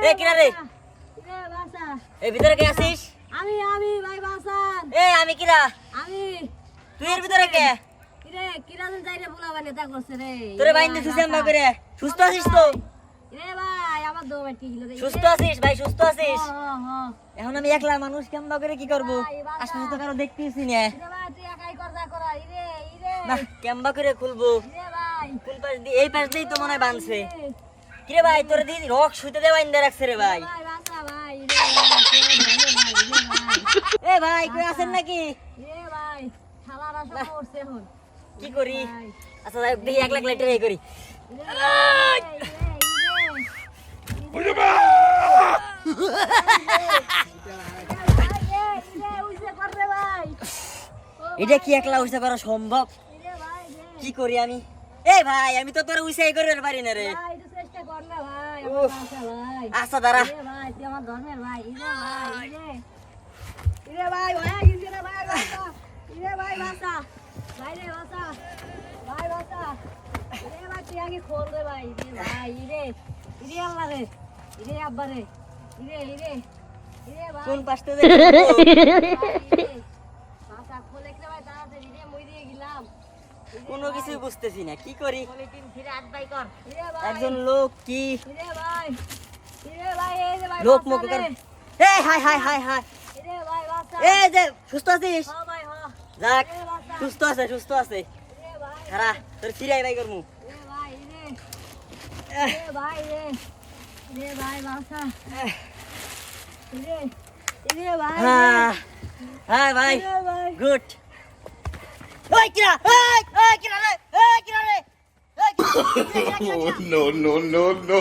এ কিরা রে এ ভিতরে কে আছিস? আমি ভাই বাসান। এ আমি কিরা? আমি তুই এর ভিতরে কে? রে কিরাজন যাইরে বুলাবানে তা করছে রে। তোরে বাইন্দে দিছি আমরা করে। সুস্থ আছিস তো? রে ভাই আমার দো বেট কি হলো রে। সুস্থ আছিস ভাই? সুস্থ আছিস? হ্যাঁ। এখন আমি একলা মানুষ কেমবা করে কি করব? আশপাশে তো কারো দেখতেছি না। রে ভাই তুই একাই করজা করা ইরে না কেমবা করে খুলবো? রে ভাই কোন পাশ দিয়ে? এই পাশ দিয়েই তো মনে হয় বাঁধছে। কিরে ভাই তোরে দি রক শুইতে দে বাইন্দে রাখছে রে ভাই। ভাই বাসা ভাই এ ভাই কই আছেন নাকি? রে ভাই শালারা সব করছে এখন। কি করি? আচ্ছা যাই হোক, দেখি 1 লাখ লাইটার এই করি। এটা কি একলা উইসা করা সম্ভব? কি করি আমি? এই ভাই আমি তো তোর উইসাই করতে পারি না রে। আচ্ছা দাঁড়া। কোন পাশটা কোনো কিছু বুঝতেছি না, কি করি? একজন লোক কি লোক মুখ কর। এই হাই হাই হাই হাই। এই যে সুস্থ আছিস? যাক সুস্থ আছে। খারা তোর ফিরাই ভাই করমু। হ্যাঁ ভাই গুড। ওই কিরা কিরা রে কিরা রে। No, no, no, no.